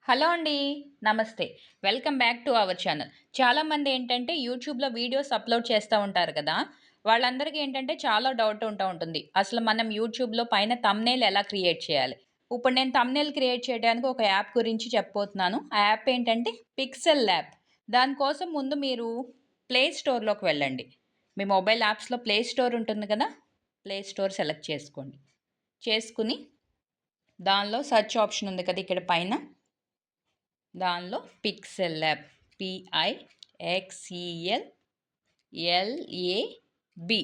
Hello అండి. నమస్తే. Welcome back to our channel. చాలామంది ఏంటంటే యూట్యూబ్‌లో వీడియోస్ అప్‌లోడ్ చేస్తా ఉంటారు కదా! వాళ్ళందరికీ ఏంటంటే చాలా డౌట్ ఉంటుంది. అసలు మనం యూట్యూబ్‌లో పైన థంబ్‌నెయిల్ ఎలా క్రియేట్ చేయాలి? ఇప్పుడు నేను థంబ్‌నెయిల్ క్రియేట్ చేయడానికి ఒక యాప్ గురించి చెప్పబోతున్నాను. ఆ యాప్ ఏంటంటే పిక్సెల్ ల్యాబ్. దానికోసం ముందు మీరు ప్లే స్టోర్‌లోకి వెళ్ళండి. మీ మొబైల్ యాప్స్‌లో ప్లే స్టోర్ ఉంటుంది కదా! ప్లే స్టోర్ సెలెక్ట్ చేసుకోండి. చేసుకొని దానిలో సెర్చ్ ఆప్షన్ ఉంది కదా! ఇక్కడ పైన దానిలో పిక్సెల్ ల్యాబ్ పిఐఎక్స్ఈఎల్ఎల్ఏబి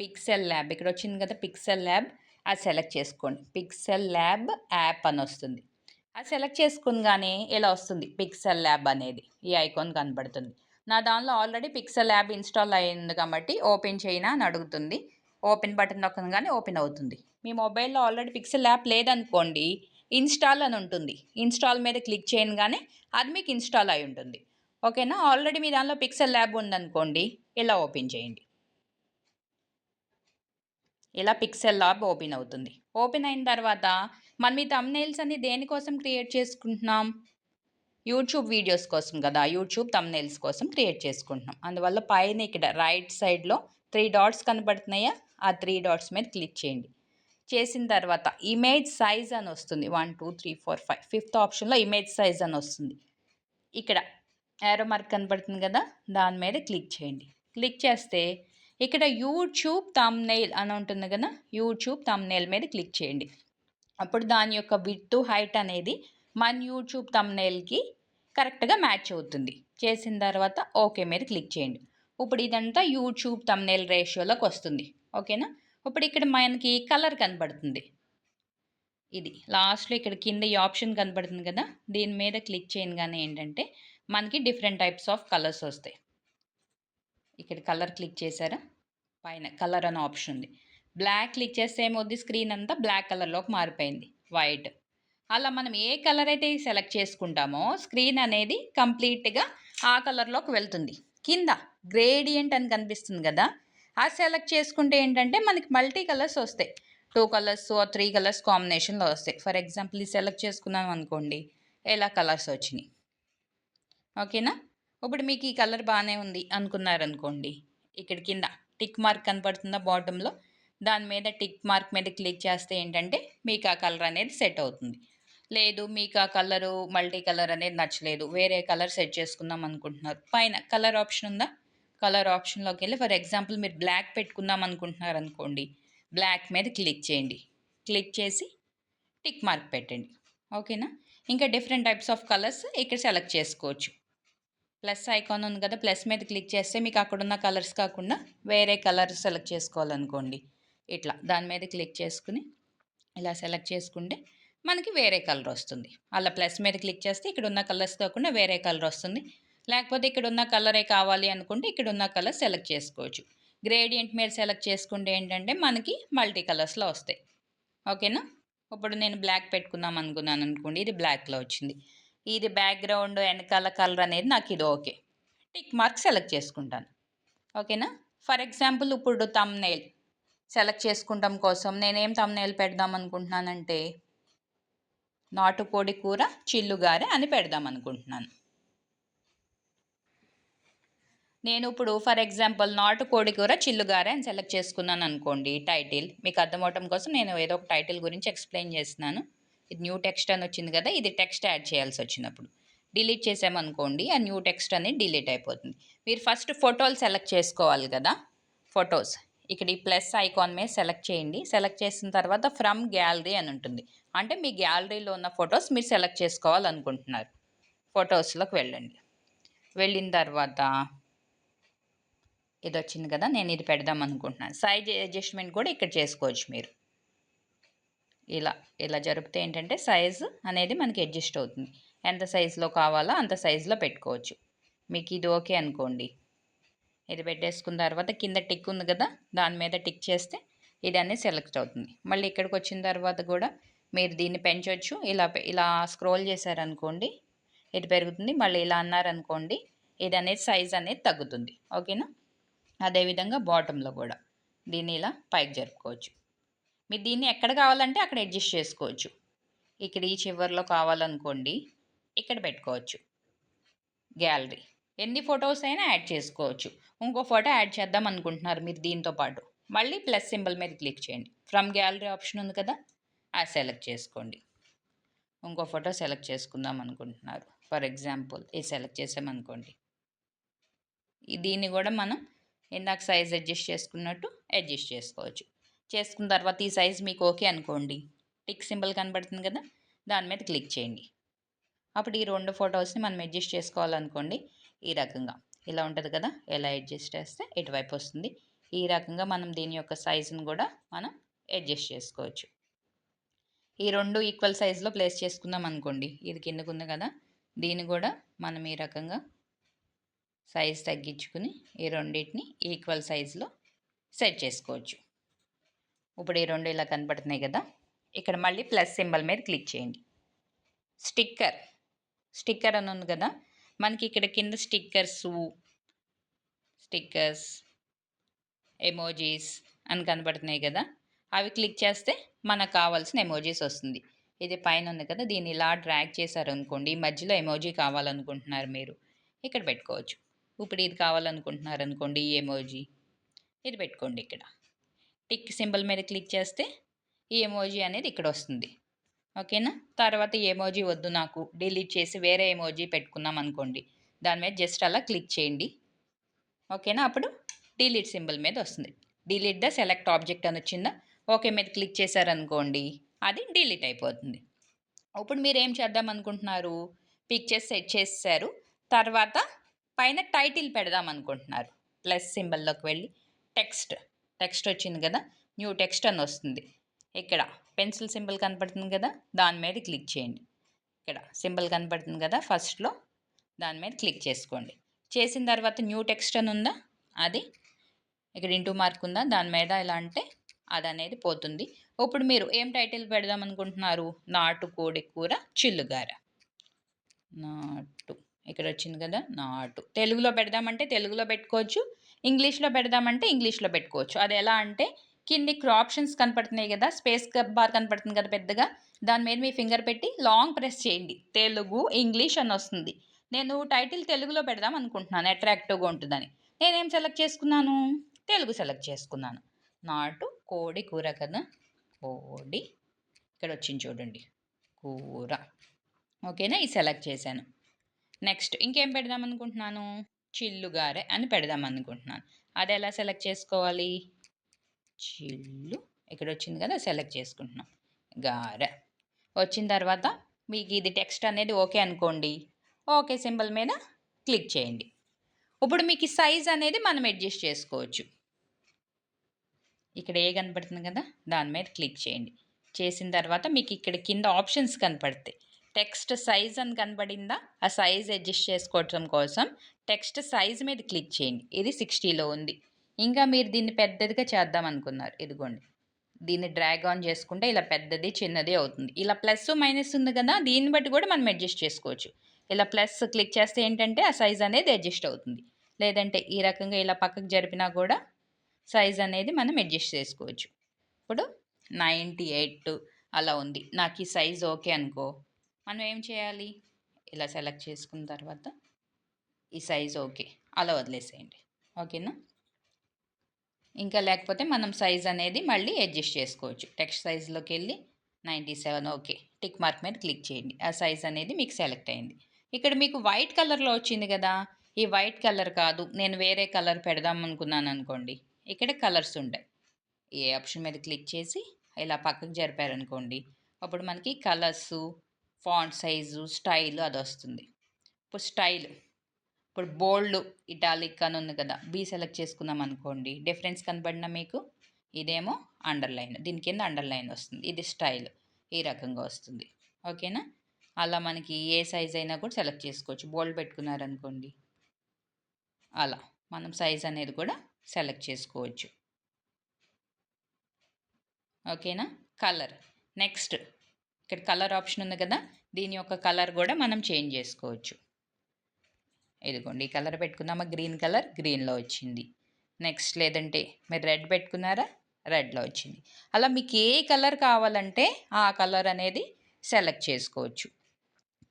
పిక్సెల్ ల్యాబ్ ఇక్కడ వచ్చింది కదా పిక్సెల్ ల్యాబ్ అది సెలెక్ట్ చేసుకోండి. పిక్సెల్ ల్యాబ్ యాప్ అని వస్తుంది. అది సెలెక్ట్ చేసుకునగానే ఇలా వస్తుంది పిక్సెల్ ల్యాబ్ అనేది ఈ ఐకాన్ కనబడుతుంది. నా దానిలో ఆల్రెడీ పిక్సెల్ ల్యాబ్ ఇన్స్టాల్ అయ్యింది కాబట్టి ఓపెన్ చేయనా అని అడుగుతుంది. ఓపెన్ బటన్ నొక్కగానే ఓపెన్ అవుతుంది. మీ మొబైల్లో ఆల్రెడీ పిక్సెల్ యాప్ లేదనుకోండి, ఇన్స్టాల్ అని ఉంటుంది. ఇన్స్టాల్ మీద క్లిక్ చేయగానే అది మీకు ఇన్స్టాల్ అయి ఉంటుంది. ఓకేనా? ఆల్రెడీ మీ దానిలో పిక్సెల్ ల్యాబ్ ఉందనుకోండి, ఇలా ఓపెన్ చేయండి. ఇలా పిక్సెల్ ల్యాబ్ ఓపెన్ అవుతుంది. ఓపెన్ అయిన తర్వాత మనం ఈ థంబ్‌నెయిల్స్ అన్ని దేనికోసం క్రియేట్ చేసుకుంటున్నాం? యూట్యూబ్ వీడియోస్ కోసం కదా! యూట్యూబ్ థంబ్‌నెయిల్స్ కోసం క్రియేట్ చేసుకుంటున్నాం. అందువల్ల పైన ఇక్కడ రైట్ సైడ్‌లో 3 డాట్స్ కనపడుతున్నాయా? ఆ 3 డాట్స్ మీద క్లిక్ చేయండి. చేసిన తర్వాత ఇమేజ్ సైజ్ అని వస్తుంది. 1, 2, 3, 4, 5 ఫిఫ్త్ ఆప్షన్‌లో ఇమేజ్ సైజ్ అని వస్తుంది. ఇక్కడ యారో మార్క్ కనపడుతుంది కదా! దాని మీద క్లిక్ చేయండి. క్లిక్ చేస్తే ఇక్కడ యూట్యూబ్ థంబ్‌నెయిల్ అని ఉంటుంది కదా! యూట్యూబ్ థంబ్‌నెయిల్ మీద క్లిక్ చేయండి. అప్పుడు దాని యొక్క విడ్త్, హైట్ అనేది మన యూట్యూబ్ థంబ్‌నెయిల్‌కి కరెక్ట్‌గా మ్యాచ్ అవుతుంది. చేసిన తర్వాత ఓకే మీద క్లిక్ చేయండి. ఇప్పుడు ఇదంతా యూట్యూబ్ థంబ్‌నెయిల్ రేషియోలోకి వస్తుంది. ఓకేనా? ఇప్పుడు ఇక్కడ మనకి కలర్ కనబడుతుంది. ఇది లాస్ట్‌లో ఇక్కడ కింద ఈ ఆప్షన్ కనబడుతుంది కదా! దీని మీద క్లిక్ చేయంగానే ఏంటంటే మనకి డిఫరెంట్ టైప్స్ ఆఫ్ కలర్స్ వస్తాయి. ఇక్కడ కలర్ క్లిక్ చేశారా? పైన కలర్ అనే ఆప్షన్ ఉంది. బ్లాక్ క్లిక్ చేస్తే ఏమవుద్ది స్క్రీన్ అంతా బ్లాక్ కలర్‌లోకి మారిపోయింది. వైట్. అలా మనం ఏ కలర్ అయితే సెలెక్ట్ చేసుకుంటామో స్క్రీన్ అనేది కంప్లీట్‌గా ఆ కలర్‌లోకి వెళ్తుంది. కింద గ్రేడియంట్ అని కనిపిస్తుంది కదా! అది సెలెక్ట్ చేసుకుంటే ఏంటంటే మనకి మల్టీ కలర్స్ వస్తాయి. 2 కలర్స్ ఆర్ 3 కలర్స్ కాంబినేషన్‌లో వస్తాయి. ఫర్ ఎగ్జాంపుల్ ఇది సెలెక్ట్ చేసుకున్నాం అనుకోండి. ఇలా కలర్స్ వచ్చినాయి. ఓకేనా? ఇప్పుడు మీకు ఈ కలర్ బానే ఉంది అనుకున్నారనుకోండి. ఇక్కడ కింద టిక్ మార్క్ కనపడుతుందా బాటమ్‌లో? దాని మీద టిక్ మార్క్ మీద క్లిక్ చేస్తే ఏంటంటే మీకు ఆ కలర్ అనేది సెట్ అవుతుంది. లేదు మీకు ఆ కలరు మల్టీ కలర్ అనేది నచ్చలేదు. వేరే కలర్ సెట్ చేసుకుందాం అనుకుంటున్నారు. పైన కలర్ ఆప్షన్ ఉందా? కలర్ ఆప్షన్‌లోకెళ్ళి ఫర్ ఎగ్జాంపుల్ మీరు బ్లాక్ పెట్టుకుందాం అనుకుంటున్నారనుకోండి. బ్లాక్ మీద క్లిక్ చేయండి. క్లిక్ చేసి టిక్ మార్క్ పెట్టండి. ఓకేనా? ఇంకా డిఫరెంట్ టైప్స్ ఆఫ్ కలర్స్ ఇక్కడ సెలెక్ట్ చేసుకోవచ్చు. ప్లస్ ఐకాన్ ఉంది కదా! ప్లస్ మీద క్లిక్ చేస్తే మీకు అక్కడున్న కలర్స్ కాకుండా వేరే కలర్ సెలెక్ట్ చేసుకోవాలనుకోండి. ఇట్లా దాని మీద క్లిక్ చేసుకొని ఇలా సెలెక్ట్ చేసుకుంటే మనకి వేరే కలర్ వస్తుంది. అలా ప్లస్ మీద క్లిక్ చేస్తే ఇక్కడున్న కలర్స్ కాకుండా వేరే కలర్ వస్తుంది. లేకపోతే ఇక్కడున్న కలరే కావాలి అనుకుంటే ఇక్కడున్న కలర్ సెలెక్ట్ చేసుకోవచ్చు. గ్రేడియంట్ మీద సెలెక్ట్ చేసుకుంటే ఏంటంటే మనకి మల్టీ కలర్స్‌లో వస్తాయి. ఓకేనా? ఇప్పుడు నేను బ్లాక్ పెట్టుకుందాం అనుకున్నాను అనుకోండి. ఇది బ్లాక్‌లో వచ్చింది. ఇది బ్యాక్‌గ్రౌండ్ ఎనకాల కలర్ అనేది నాకు ఇది ఓకే. టిక్ మార్క్ సెలెక్ట్ చేసుకుంటాను. ఓకేనా? ఫర్ ఎగ్జాంపుల్ ఇప్పుడు థంబ్‌నెయిల్ సెలెక్ట్ చేసుకుంటాం కోసం నేనేం థంబ్‌నెయిల్ పెడదాం అనుకుంటున్నానంటే నాటుకోడి కూర చిల్లుగారె అని పెడదాం అనుకుంటున్నాను. నేను ఇప్పుడు ఫర్ ఎగ్జాంపుల్ నాటుకోడి కూర చిల్లుగారె అని సెలెక్ట్ చేసుకున్నాను అనుకోండి టైటిల్. మీకు అర్థమవటం కోసం నేను ఏదో ఒక టైటిల్ గురించి ఎక్స్‌ప్లెయిన్ చేస్తున్నాను. ఇది న్యూ టెక్స్ట్ అని వచ్చింది కదా! ఇది టెక్స్ట్ యాడ్ చేయాల్సొచ్చినప్పుడు. డిలీట్ చేసామనుకోండి ఆ న్యూ టెక్స్ట్ అనేది డిలీట్ అయిపోతుంది. మీరు ఫస్ట్ ఫోటోలు సెలెక్ట్ చేసుకోవాలి కదా! ఫోటోస్. ఇక్కడ ఈ ప్లస్ ఐకాన్ మీద సెలెక్ట్ చేయండి. సెలెక్ట్ చేసిన తర్వాత ఫ్రమ్ గ్యాలరీ అని ఉంటుంది. అంటే మీ గ్యాలరీలో ఉన్న ఫోటోస్ మీరు సెలెక్ట్ చేసుకోవాలనుకుంటున్నారు. ఫోటోస్‌లోకి వెళ్ళండి. వెళ్ళిన తర్వాత ఇదొచ్చింది కదా! నేను ఇది పెడదాం అనుకుంటున్నాను. సైజ్ అడ్జస్ట్‌మెంట్ కూడా ఇక్కడ చేసుకోవచ్చు మీరు. ఇలా, ఇలా జరిపితే ఏంటంటే సైజు అనేది మనకి అడ్జస్ట్ అవుతుంది. ఎంత సైజులో కావాలో అంత సైజులో పెట్టుకోవచ్చు. మీకు ఇది ఓకే అనుకోండి. ఇది పెట్టేసుకున్న తర్వాత కింద టిక్ ఉంది కదా! దాని మీద టిక్ చేస్తే ఇదన్నీ సెలెక్ట్ అవుతుంది. మళ్ళీ ఇక్కడికొచ్చిన తర్వాత కూడా మీరు దీన్ని పెంచొచ్చు. ఇలా స్క్రోల్ చేశారనుకోండి ఇది పెరుగుతుంది. మళ్ళీ ఇలా అన్నారనుకోండి ఇదనేది సైజ్ అనేది తగ్గుతుంది. ఓకేనా? అదేవిధంగా బాటంలో కూడా దీన్ని ఇలా పైకి జరుపుకోవచ్చు. మీరు దీన్ని ఎక్కడ కావాలంటే అక్కడ అడ్జస్ట్ చేసుకోవచ్చు. ఇక్కడ ఈ చివర్లో కావాలనుకోండి ఇక్కడ పెట్టుకోవచ్చు. గ్యాలరీ ఎన్ని ఫొటోస్ అయినా యాడ్ చేసుకోవచ్చు. ఇంకో ఫోటో యాడ్ చేద్దాం అనుకుంటున్నారు మీరు దీంతో పాటు, మళ్ళీ ప్లస్ సింబల్ మీద క్లిక్ చేయండి. ఫ్రమ్ గ్యాలరీ ఆప్షన్ ఉంది కదా, అది సెలెక్ట్ చేసుకోండి. ఇంకో ఫోటో సెలెక్ట్ చేసుకుందాం అనుకుంటున్నారు. ఫర్ ఎగ్జాంపుల్ ఇది సెలెక్ట్ చేసామనుకోండి. దీన్ని కూడా మనం ఇందాక సైజ్ అడ్జస్ట్ చేసుకున్నట్టు అడ్జస్ట్ చేసుకోవచ్చు. చేసుకున్న తర్వాత ఈ సైజ్ మీకు ఓకే అనుకోండి, టిక్ సింబల్ కనబడుతుంది కదా, దాని మీద క్లిక్ చేయండి. అప్పుడు ఈ 2 ఫొటోస్ని మనం అడ్జస్ట్ చేసుకోవాలనుకోండి, ఈ రకంగా ఇలా ఉంటుంది కదా, ఎలా అడ్జస్ట్ చేస్తే ఇటువైపు వస్తుంది. ఈ రకంగా మనం దీని యొక్క సైజును కూడా మనం అడ్జస్ట్ చేసుకోవచ్చు. ఈ 2 ఈక్వల్ సైజులో ప్లేస్ చేసుకుందాం అనుకోండి, ఇది కిందకు ఉంది కదా, దీన్ని కూడా మనం ఈ రకంగా సైజ్ తగ్గించుకుని ఈ రెండింటిని ఈక్వల్ సైజులో సెట్ చేసుకోవచ్చు. ఇప్పుడు ఈ 2 ఇలా కనపడుతున్నాయి కదా, ఇక్కడ మళ్ళీ ప్లస్ సింబల్ మీద క్లిక్ చేయండి. స్టిక్కర్ అని ఉంది కదా, మనకి ఇక్కడ కింద స్టిక్కర్స్ ఎమోజీస్ అని కనపడుతున్నాయి కదా, అవి క్లిక్ చేస్తే మనకు కావాల్సిన ఎమోజీస్ వస్తుంది. ఇది పైన ఉంది కదా, దీన్ని ఇలా డ్రాగ్ చేశారు అనుకోండి, మధ్యలో ఎమోజీ కావాలనుకుంటున్నారు మీరు, ఇక్కడ పెట్టుకోవచ్చు. ఇప్పుడు ఇది కావాలనుకుంటున్నారు అనుకోండి, ఈ ఎమోజీ ఇది పెట్టుకోండి. ఇక్కడ టిక్ సింబల్ మీద క్లిక్ చేస్తే ఈ ఎమోజీ అనేది ఇక్కడ వస్తుంది. ఓకేనా. తర్వాత ఈ ఎమోజీ వద్దు నాకు, డిలీట్ చేసి వేరే ఎమోజీ పెట్టుకున్నాం అనుకోండి, దాని మీద జస్ట్ అలా క్లిక్ చేయండి. ఓకేనా. అప్పుడు డిలీట్ సింబల్ మీద వస్తుంది. డిలీట్ ద సెలెక్ట్ ఆబ్జెక్ట్ అని వచ్చిందా, ఓకే మీద క్లిక్ చేశారనుకోండి, అది డిలీట్ అయిపోతుంది. ఇప్పుడు మీరు ఏం చేద్దాం అనుకుంటున్నారు, పిక్చర్స్ సెట్ చేశారు, తర్వాత పైన టైటిల్ పెడదాం అనుకుంటున్నారు. ప్లస్ సింబల్లోకి వెళ్ళి టెక్స్ట్ వచ్చింది కదా, న్యూ టెక్స్ట్ అని వస్తుంది. ఇక్కడ పెన్సిల్ సింబల్ కనపడుతుంది కదా, దాని మీద క్లిక్ చేయండి. ఇక్కడ సింబల్ కనపడుతుంది కదా ఫస్ట్లో, దాని మీద క్లిక్ చేసుకోండి. చేసిన తర్వాత న్యూ టెక్స్ట్ అని ఉందా, అది ఇక్కడ ఇంటూ మార్క్ ఉందా, దాని మీద ఇలా అంటే అది అనేది పోతుంది. ఇప్పుడు మీరు ఏం టైటిల్ పెడదాం అనుకుంటున్నారు, నాటుకోడి కూర చిల్లుగార. నాటు ఇక్కడ వచ్చింది కదా, నాటు. తెలుగులో పెడదామంటే తెలుగులో పెట్టుకోవచ్చు, ఇంగ్లీష్లో పెడదామంటే ఇంగ్లీష్లో పెట్టుకోవచ్చు. అది ఎలా అంటే కింది ఆప్షన్స్ కనపడుతున్నాయి కదా, స్పేస్ బార్ కనపడుతుంది కదా పెద్దగా, దాని మీద మీ ఫింగర్ పెట్టి లాంగ్ ప్రెస్ చేయండి, తెలుగు ఇంగ్లీష్ అని వస్తుంది. నేను టైటిల్ తెలుగులో పెడదాం అనుకుంటున్నాను, అట్రాక్టివ్గా ఉంటుందని. నేనేం సెలెక్ట్ చేసుకున్నాను, తెలుగు సెలెక్ట్ చేసుకున్నాను. నాటు కోడి కూర కదా, కోడి ఇక్కడ వచ్చింది చూడండి, కూర. ఓకేనా, ఇది సెలెక్ట్ చేశాను. నెక్స్ట్ ఇంకేం పెడదాం అనుకుంటున్నాను, చిల్లుగారె అని పెడదాం అనుకుంటున్నాను. అది ఎలా సెలెక్ట్ చేసుకోవాలి, చిల్లు ఇక్కడ వచ్చింది కదా, సెలెక్ట్ చేసుకుంటున్నాం. గారె వచ్చిన తర్వాత మీకు ఇది టెక్స్ట్ అనేది ఓకే అనుకోండి, ఓకే సింబల్ మీద క్లిక్ చేయండి. ఇప్పుడు మీకు ఈ సైజ్ అనేది మనం అడ్జస్ట్ చేసుకోవచ్చు. ఇక్కడ ఏ కనపడుతుంది కదా, దాని మీద క్లిక్ చేయండి. చేసిన తర్వాత మీకు ఇక్కడ కింద ఆప్షన్స్ కనపడతాయి. టెక్స్ట్ సైజ్ అని కనపడిందా, ఆ సైజ్ అడ్జస్ట్ చేసుకోవటం కోసం టెక్స్ట్ సైజ్ మీద క్లిక్ చేయండి. ఇది 60లో ఉంది. ఇంకా మీరు దీన్ని పెద్దదిగా చేద్దాం అనుకున్నారు, ఇదిగోండి, దీన్ని డ్రాగ్ ఆన్ చేసుకుంటే ఇలా పెద్దది చిన్నది అవుతుంది. ఇలా ప్లస్ మైనస్ ఉంది కదా, దీన్ని బట్టి కూడా మనం అడ్జస్ట్ చేసుకోవచ్చు. ఇలా ప్లస్ క్లిక్ చేస్తే ఏంటంటే ఆ సైజ్ అనేది అడ్జస్ట్ అవుతుంది. లేదంటే ఈ రకంగా ఇలా పక్కకు జరిపినా కూడా సైజ్ అనేది మనం అడ్జస్ట్ చేసుకోవచ్చు. ఇప్పుడు 98 అలా ఉంది, నాకు ఈ సైజ్ ఓకే అనుకో, మనం ఏం చేయాలి, ఇలా సెలెక్ట్ చేసుకున్న తర్వాత ఈ సైజ్ ఓకే అలా వదిలేసేయండి. ఓకేనా. ఇంకా లేకపోతే మనం సైజ్ అనేది మళ్ళీ అడ్జస్ట్ చేసుకోవచ్చు. టెక్స్ట్ సైజ్లోకి వెళ్ళి 97 ఓకే, టిక్ మార్క్ మీద క్లిక్ చేయండి, ఆ సైజ్ అనేది మీకు సెలెక్ట్ అయింది. ఇక్కడ మీకు వైట్ కలర్లో వచ్చింది కదా, ఈ వైట్ కలర్ కాదు, నేను వేరే కలర్ పెడదాం అనుకున్నాను అనుకోండి, ఇక్కడ కలర్స్ ఉంటాయి. ఏ ఆప్షన్ మీద క్లిక్ చేసి ఇలా పక్కకు జరిపారనుకోండి, అప్పుడు మనకి కలర్సు, ఫాంట్ సైజు, స్టైల్ అది వస్తుంది. ఇప్పుడు స్టైల్, ఇప్పుడు బోల్డ్ ఇటాలిక్ అని ఉంది కదా, బీ సెలెక్ట్ చేసుకున్నాం అనుకోండి, డిఫరెన్స్ కనబడిన మీకు ఇదేమో అండర్లైన్, దీని కింద అండర్లైన్ వస్తుంది, ఇది స్టైల్ ఈ రకంగా వస్తుంది. ఓకేనా. అలా మనకి ఏ సైజ్ అయినా కూడా సెలెక్ట్ చేసుకోవచ్చు. బోల్డ్ పెట్టుకున్నారనుకోండి, అలా మనం సైజ్ అనేది కూడా సెలెక్ట్ చేసుకోవచ్చు. ఓకేనా. కలర్ నెక్స్ట్ ఇక్కడ కలర్ ఆప్షన్ ఉంది కదా, దీని యొక్క కలర్ కూడా మనం చేంజ్ చేసుకోవచ్చు. ఇదిగోండి, ఈ కలర్ పెట్టుకున్నామా, గ్రీన్ కలర్ గ్రీన్లో వచ్చింది. నెక్స్ట్ లేదంటే మీరు రెడ్ పెట్టుకున్నారా, రెడ్లో వచ్చింది. అలా మీకు ఏ కలర్ కావాలంటే ఆ కలర్ అనేది సెలెక్ట్ చేసుకోవచ్చు.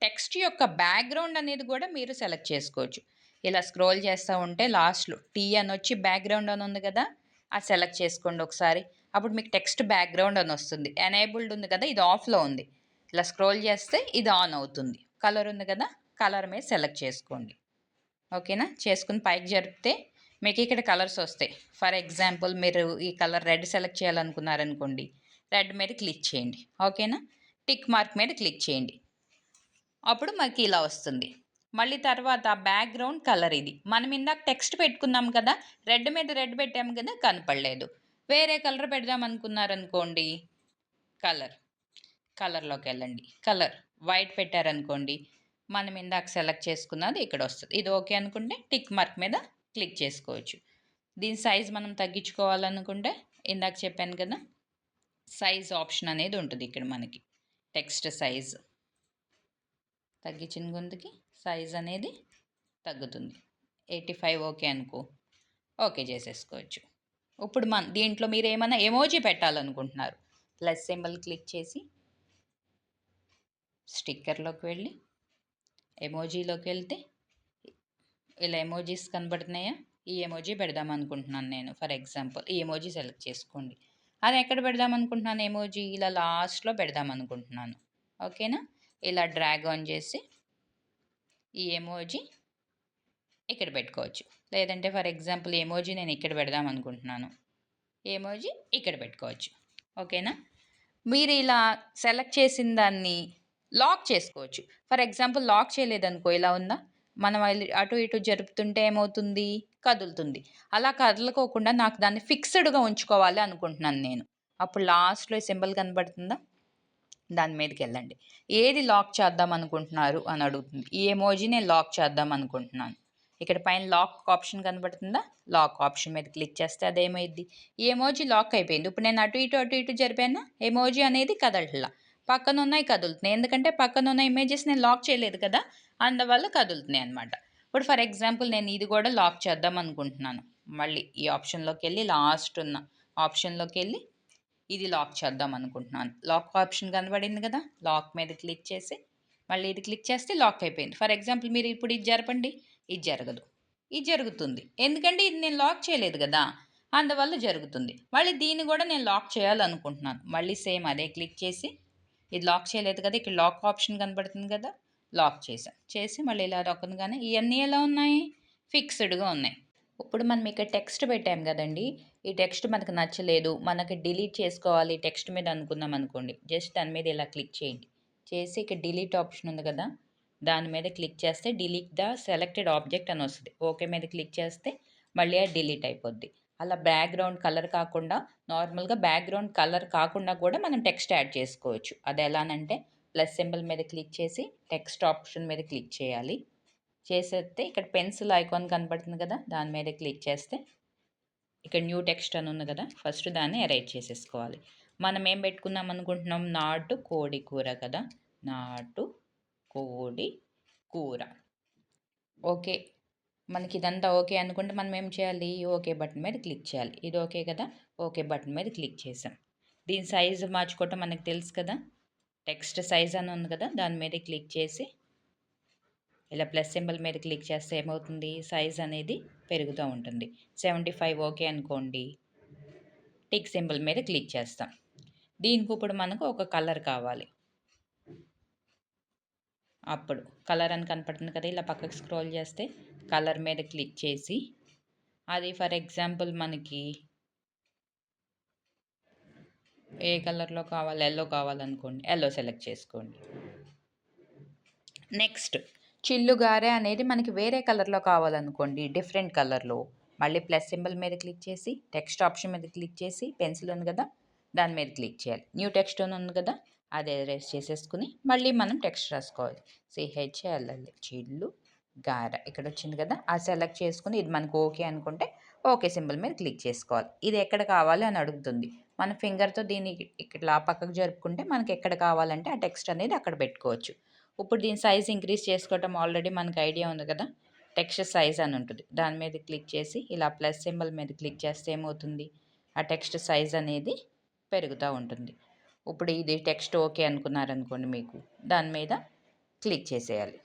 టెక్స్ట్ యొక్క బ్యాక్గ్రౌండ్ అనేది కూడా మీరు సెలెక్ట్ చేసుకోవచ్చు. ఇలా స్క్రోల్ చేస్తూ ఉంటే లాస్ట్లో టీ అని వచ్చి బ్యాక్గ్రౌండ్ అని ఉంది కదా, అది సెలెక్ట్ చేసుకోండి ఒకసారి. అప్పుడు మీకు టెక్స్ట్ బ్యాక్గ్రౌండ్ అని వస్తుంది. ఎనేబుల్డ్ ఉంది కదా, ఇది ఆఫ్లో ఉంది. ఇలా స్క్రోల్ చేస్తే ఇది ఆన్ అవుతుంది. కలర్ ఉంది కదా, కలర్ మీద సెలెక్ట్ చేసుకోండి. ఓకేనా? చేసుకుని పైకి జరిపితే మీకు ఇక్కడ కలర్స్ వస్తాయి. ఫర్ ఎగ్జాంపుల్ మీరు ఈ కలర్ రెడ్ సెలెక్ట్ చేయాలనుకున్నారనుకోండి, రెడ్ మీద క్లిక్ చేయండి. ఓకేనా? టిక్ మార్క్ మీద క్లిక్ చేయండి. అప్పుడు మనకి ఇలా వస్తుంది. మళ్ళీ తర్వాత బ్యాక్గ్రౌండ్ కలర్ ఇది. మనం ఇందాక టెక్స్ట్ పెట్టుకున్నాం కదా, రెడ్ మీద రెడ్ పెట్టాము కదా, కనపడలేదు. వేరే కలర్ పెడదాం అనుకున్నారనుకోండి, కలర్లోకి వెళ్ళండి. కలర్ వైట్ పెట్టారనుకోండి, మనం ఇందాక సెలెక్ట్ చేసుకున్నది ఇక్కడ వస్తుంది. ఇది ఓకే అనుకుంటే టిక్ మార్క్ మీద క్లిక్ చేసుకోవచ్చు. దీని సైజ్ మనం తగ్గించుకోవాలనుకుంటే ఇందాక చెప్పాను కదా, సైజ్ ఆప్షన్ అనేది ఉంటుంది ఇక్కడ మనకి. టెక్స్ట్ సైజ్ తగ్గించిన గొంతుకి సైజ్ అనేది తగ్గుతుంది. 85 ఓకే అనుకో, ఓకే చేసేసుకోవచ్చు. ఇప్పుడు దీంట్లో మీరు ఏమైనా ఎమోజీ పెట్టాలనుకుంటున్నారు, ప్లస్ సింబల్ క్లిక్ చేసి స్టిక్కర్లోకి వెళ్ళి ఎమోజీలోకి వెళ్తే ఇలా ఎమోజీస్ కనబడుతున్నాయా, ఈ ఎమోజీ పెడదాం అనుకుంటున్నాను నేను. ఫర్ ఎగ్జాంపుల్ ఈ ఎమోజీ సెలెక్ట్ చేసుకోండి. అది ఎక్కడ పెడదాం అనుకుంటున్నాను ఎమోజీ, ఇలా లాస్ట్లో పెడదాం అనుకుంటున్నాను. ఓకేనా? ఇలా డ్రాగ్ ఆన్ చేసి ఈ ఎమోజీ ఇక్కడ పెట్టుకోవచ్చు. లేదంటే ఫర్ ఎగ్జాంపుల్ ఎమోజీ నేను ఇక్కడ పెడదాం అనుకుంటున్నాను, ఎమోజీ ఇక్కడ పెట్టుకోవచ్చు. ఓకేనా? మీరు ఇలా సెలెక్ట్ చేసిన దాన్ని లాక్ చేసుకోవచ్చు. ఫర్ ఎగ్జాంపుల్ లాక్ చేయలేదనుకో, ఇలా ఉందా, మనం అటు ఇటు జరుపుతుంటే ఏమవుతుంది, కదులుతుంది. అలా కదలకోకుండా నాకు దాన్ని ఫిక్స్డ్గా ఉంచుకోవాలి అనుకుంటున్నాను నేను. అప్పుడు లాస్ట్లో సింబల్ కనబడుతుందా, దాని మీదకి వెళ్ళండి. ఏది లాక్ చేద్దాం అనుకుంటున్నారు అని అడుగుతుంది. ఈ ఎమోజీ నేను లాక్ చేద్దాం అనుకుంటున్నాను. ఇక్కడ పైన లాక్ ఆప్షన్ కనబడుతుందా, లాక్ ఆప్షన్ మీద క్లిక్ చేస్తే అదేమైంది, ఈ ఎమోజీ లాక్ అయిపోయింది. ఇప్పుడు నేను అటు ఇటు జరిపాను, ఎమోజీ అనేది కదలట్లా, పక్కన ఉన్నాయి కదులుతున్నాయి. ఎందుకంటే పక్కన ఉన్న ఇమేజెస్ నేను లాక్ చేయలేదు కదా, అందువల్ల కదులుతున్నాయి అనమాట. ఇప్పుడు ఫర్ ఎగ్జాంపుల్ నేను ఇది కూడా లాక్ చేద్దాం అనుకుంటున్నాను. మళ్ళీ ఈ ఆప్షన్లోకి వెళ్ళి లాస్ట్ ఉన్న ఆప్షన్లోకి వెళ్ళి ఇది లాక్ చేద్దాం అనుకుంటున్నాను. లాక్ ఆప్షన్ కనబడింది కదా, లాక్ మీద క్లిక్ చేసి మళ్ళీ ఇది క్లిక్ చేస్తే లాక్ అయిపోయింది. ఫర్ ఎగ్జాంపుల్ మీరు ఇప్పుడు ఇది జరపండి, ఇది జరగదు, ఇది జరుగుతుంది. ఎందుకంటే ఇది నేను లాక్ చేయలేదు కదా, అందువల్ల జరుగుతుంది. మళ్ళీ దీన్ని కూడా నేను లాక్ చేయాలనుకుంటున్నాను. మళ్ళీ సేమ్ అదే క్లిక్ చేసి, ఇది లాక్ చేయలేదు కదా, ఇక్కడ లాక్ ఆప్షన్ కనబడుతుంది కదా, లాక్ చేసి మళ్ళీ ఇలా రొక్కగానే ఇవన్నీ ఎలా ఉన్నాయి, ఫిక్స్డ్గా ఉన్నాయి. ఇప్పుడు మనం ఇక్కడ టెక్స్ట్ పెట్టాం కదండి, ఈ టెక్స్ట్ మనకు నచ్చలేదు, మనకి డిలీట్ చేసుకోవాలి టెక్స్ట్ మీద అనుకుందాం అనుకోండి, జస్ట్ దాని మీద ఇలా క్లిక్ చేయండి. చేసి ఇక్కడ డిలీట్ ఆప్షన్ ఉంది కదా, దాని మీద క్లిక్ చేస్తే డిలీట్ ద సెలెక్టెడ్ ఆబ్జెక్ట్ అని వస్తుంది. ఓకే మీద క్లిక్ చేస్తే మళ్ళీ అది డిలీట్ అయిపోద్ది. అలా బ్యాక్గ్రౌండ్ కలర్ కాకుండా నార్మల్గా బ్యాక్గ్రౌండ్ కలర్ కాకుండా కూడా మనం టెక్స్ట్ యాడ్ చేసుకోవచ్చు. అది ఎలానంటే ప్లస్ సింబల్ మీద క్లిక్ చేసి టెక్స్ట్ ఆప్షన్ మీద క్లిక్ చేయాలి. చేసేస్తే ఇక్కడ పెన్సిల్ ఐకాన్ కనబడుతుంది కదా, దాని మీద క్లిక్ చేస్తే ఇక్కడ న్యూ టెక్స్ట్ అని ఉంది కదా, ఫస్ట్ దాన్ని ఎరేజ్ చేసేసుకోవాలి. మనం ఏం పెట్టుకుందాం అనుకుంటున్నాం, నాటు కోడి కూర కదా, నాటు కోడి కూర. ఓకే, మనకి ఇదంతా ఓకే అనుకుంటే మనం ఏం చేయాలి, ఓకే బటన్ మీద క్లిక్ చేయాలి. ఇది ఓకే కదా, ఓకే బటన్ మీద క్లిక్ చేసాం. దీని సైజు మార్చుకోవటం మనకు తెలుసు కదా, టెక్స్ట్ సైజ్ అని ఉంది కదా, దాని మీద క్లిక్ చేసి ఇలా ప్లస్ సింబల్ మీద క్లిక్ చేస్తే ఏమవుతుంది, సైజ్ అనేది పెరుగుతూ ఉంటుంది. 75 ఓకే అనుకోండి, టిక్ సింబల్ మీద క్లిక్ చేస్తాం. దీనికి ఇప్పుడు మనకు ఒక కలర్ కావాలి. అప్పుడు కలర్ అని కనపడుతుంది కదా, ఇలా పక్కకు స్క్రోల్ చేస్తే కలర్ మీద క్లిక్ చేసి అది ఫర్ ఎగ్జాంపుల్ మనకి ఏ కలర్లో కావాలి, ఎల్లో కావాలనుకోండి, ఎల్లో సెలెక్ట్ చేసుకోండి. నెక్స్ట్ చిల్లుగారె అనేది మనకి వేరే కలర్లో కావాలనుకోండి, డిఫరెంట్ కలర్లో, మళ్ళీ ప్లస్ సింబల్ మీద క్లిక్ చేసి టెక్స్ట్ ఆప్షన్ మీద క్లిక్ చేసి పెన్సిల్ ఉంది కదా, దాని మీద క్లిక్ చేయాలి. న్యూ టెక్స్ట్ ఉంది కదా, అది ఎరేజ్ చేసేసుకుని మళ్ళీ మనం టెక్స్ట్ రాసుకోవాలి. CHLL చిల్లు గార ఇక్కడ వచ్చింది కదా, అది సెలెక్ట్ చేసుకుని ఇది మనకు ఓకే అనుకుంటే ఓకే సింబల్ మీద క్లిక్ చేసుకోవాలి. ఇది ఎక్కడ కావాలి అని అడుగుతుంది. మన ఫింగర్తో దీన్ని ఇట్లా పక్కకు జరుపుకుంటే మనకి ఎక్కడ కావాలంటే ఆ టెక్స్ట్ అనేది అక్కడ పెట్టుకోవచ్చు. ఇప్పుడు దీని సైజ్ ఇంక్రీజ్ చేసుకోవటం ఆల్రెడీ మనకు ఐడియా ఉంది కదా, టెక్స్ట్ సైజ్ అని ఉంటుంది. దాని మీద క్లిక్ చేసి ఇలా ప్లస్ సింబల్ మీద క్లిక్ చేస్తే ఏమవుతుంది, ఆ టెక్స్ట్ సైజ్ అనేది పెరుగుతూ ఉంటుంది. ఇప్పుడు ఇది టెక్స్ట్ ఓకే అనుకున్నారనుకోండి, మీకు దాని మీద క్లిక్ చేసేయాలి.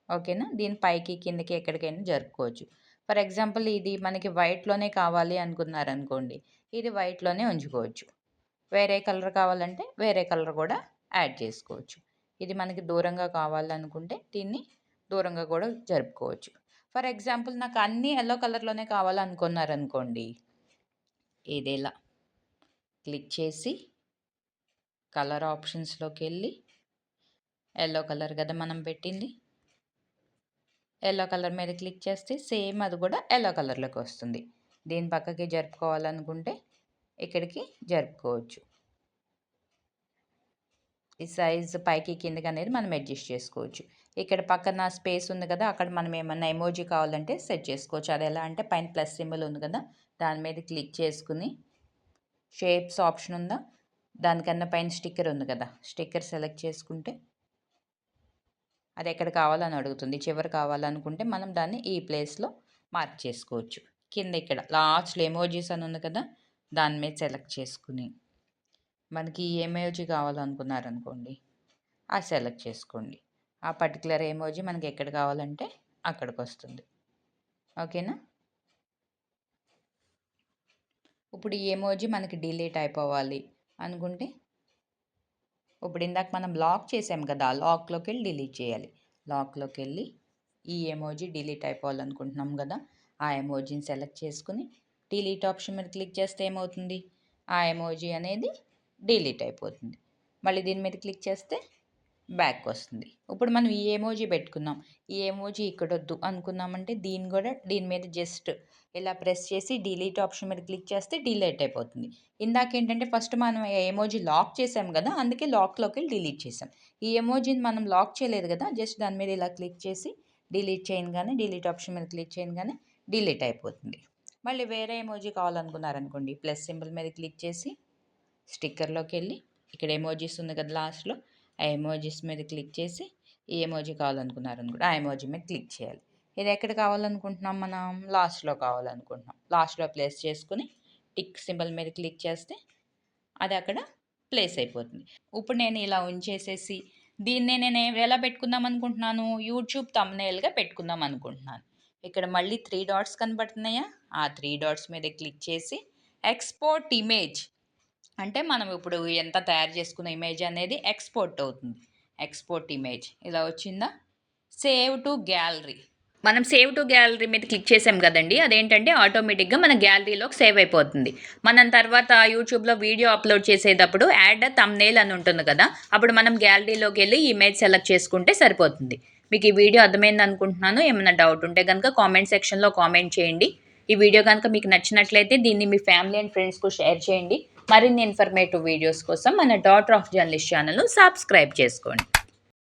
ఓకేనా? దీని పైకి కిందకి ఎక్కడికైనా జరుపుకోవచ్చు. ఫర్ ఎగ్జాంపుల్ ఇది మనకి వైట్‌లోనే కావాలి అనుకున్నారనుకోండి, ఇది వైట్‌లోనే ఉంచుకోవచ్చు. వేరే కలర్ కావాలంటే వేరే కలర్ కూడా యాడ్ చేసుకోవచ్చు. ఇది మనకి దూరంగా కావాలనుకుంటే దీన్ని దూరంగా కూడా జరుపుకోవచ్చు. ఫర్ ఎగ్జాంపుల్ నాకు అన్నీ యెల్లో కలర్‌లోనే కావాలనుకున్నారనుకోండి, ఇది ఇలా క్లిక్ చేసి కలర్ ఆప్షన్స్‌లోకెళ్ళి యెల్లో కలర్ కదా మనం పెట్టింది. యెల్లో కలర్ మీద క్లిక్ చేస్తే సేమ్ అది కూడా యెల్లో కలర్‌లోకి వస్తుంది. దీని పక్కకి జరుపుకోవాలనుకుంటే ఇక్కడికి జరుపుకోవచ్చు. ఈ సైజ్ పైకి కిందకి అనేది మనం అడ్జస్ట్ చేసుకోవచ్చు. ఇక్కడ పక్కన స్పేస్ ఉంది కదా, అక్కడ మనం ఏమన్నా ఎమోజీ కావాలంటే సెట్ చేసుకోవచ్చు. అది ఎలా అంటే పైన ప్లస్ సింబల్ ఉంది కదా, దాని మీద క్లిక్ చేసుకుని షేప్స్ ఆప్షన్ ఉందా, దానికన్నా పైన స్టిక్కర్ ఉంది కదా, స్టిక్కర్ సెలెక్ట్ చేసుకుంటే అది ఎక్కడ కావాలని అడుగుతుంది. చివరి కావాలనుకుంటే మనం దాన్ని ఈ ప్లేస్లో మార్క్ చేసుకోవచ్చు. కింద ఇక్కడ లాస్ట్లో ఎమోజీస్ అని ఉంది కదా, దాని మీద సెలెక్ట్ చేసుకుని మనకి ఈ ఎమోజీ కావాలనుకున్నారనుకోండి, అది సెలెక్ట్ చేసుకోండి. ఆ పర్టికులర్ ఎమోజీ మనకి ఎక్కడ కావాలంటే అక్కడికి వస్తుంది. ఓకేనా? ఇప్పుడు ఈ ఎమోజీ మనకి డిలీట్ అయిపోవాలి అనుకుంటే, ఇప్పుడు ఇందాక మనం లాక్ చేసాం కదా, లాక్లోకి వెళ్ళి డిలీట్ చేయాలి. లాక్లోకి వెళ్ళి ఈ ఎమోజీ డిలీట్ అయిపోవాలనుకుంటున్నాం కదా, ఆ ఎమోజీని సెలెక్ట్ చేసుకుని డిలీట్ ఆప్షన్ మీద క్లిక్ చేస్తే ఏమవుతుంది, ఆ ఎమోజీ అనేది డిలీట్ అయిపోతుంది. మళ్ళీ దీని మీద క్లిక్ చేస్తే బ్యాక్ వస్తుంది. ఇప్పుడు మనం ఈ ఎమోజీ పెట్టుకున్నాం, ఈ ఎమోజీ ఇక్కడ వద్దు అనుకున్నామంటే దీని మీద జస్ట్ ఇలా ప్రెస్ చేసి డిలీట్ ఆప్షన్ మీద క్లిక్ చేస్తే డిలీట్ అయిపోతుంది. ఇందాకేంటంటే ఫస్ట్ మనం ఎమోజీ లాక్ చేసాం కదా, అందుకే లాక్లోకి వెళ్ళి డిలీట్ చేసాం. ఈ ఎమోజీని మనం లాక్ చేయలేదు కదా, జస్ట్ దాని మీద ఇలా క్లిక్ చేసి డిలీట్ చేయగానే, డిలీట్ ఆప్షన్ మీద క్లిక్ చేయగానే డిలీట్ అయిపోతుంది. మళ్ళీ వేరే ఎమోజీ కావాలనుకున్నారనుకోండి, ప్లస్ సింబల్ మీద క్లిక్ చేసి స్టిక్కర్లోకి వెళ్ళి ఇక్కడ ఎమోజీస్ ఉంది కదా లాస్ట్లో, ఆ ఎమోజీస్ మీద క్లిక్ చేసి ఈ ఎమోజీ కావాలనుకున్నారనుకోండి, ఆ ఎమోజీ మీద క్లిక్ చేయాలి. ఇది ఎక్కడ కావాలనుకుంటున్నాం, మనం లాస్ట్లో కావాలనుకుంటున్నాం. లాస్ట్లో ప్లేస్ చేసుకుని టిక్ సింబల్ మీద క్లిక్ చేస్తే అది అక్కడ ప్లేస్ అయిపోతుంది. ఇప్పుడు నేను ఇలా ఉంచేసేసి దీన్ని నేను ఎలా పెట్టుకుందాం అనుకుంటున్నాను, యూట్యూబ్ థంబ్నెయిల్గా పెట్టుకుందాం అనుకుంటున్నాను. ఇక్కడ మళ్ళీ 3 డాట్స్ కనబడుతున్నాయా, ఆ 3 డాట్స్ మీద క్లిక్ చేసి ఎక్స్పోర్ట్ ఇమేజ్ అంటే మనం ఇప్పుడు ఎంత తయారు చేసుకున్న ఇమేజ్ అనేది ఎక్స్పోర్ట్ అవుతుంది. ఎక్స్పోర్ట్ ఇమేజ్ ఇలా వచ్చిందా, సేవ్ టు గ్యాలరీ. మనం సేవ్ టు గ్యాలరీ మీద క్లిక్ చేసాం కదండి, అదేంటంటే ఆటోమేటిక్గా మన గ్యాలరీలోకి సేవ్ అయిపోతుంది. మనం తర్వాత యూట్యూబ్లో వీడియో అప్లోడ్ చేసేటప్పుడు యాడ్ థంబ్నెయిల్ అని ఉంటుంది కదా, అప్పుడు మనం గ్యాలరీలోకి వెళ్ళి ఇమేజ్ సెలెక్ట్ చేసుకుంటే సరిపోతుంది. మీకు ఈ వీడియో అర్థమైంది అనుకుంటున్నాను. ఏమైనా డౌట్ ఉంటే కనుక కామెంట్ సెక్షన్లో కామెంట్ చేయండి. ఈ వీడియో కనుక మీకు నచ్చినట్లయితే దీన్ని మీ ఫ్యామిలీ అండ్ ఫ్రెండ్స్కు షేర్ చేయండి. మరిన్ని ఇన్ఫర్మేటివ్ వీడియోస్ కోసం మన డాటర్ ఆఫ్ జర్నలిస్ట్ ఛానల్ను సబ్స్క్రైబ్ చేసుకోండి.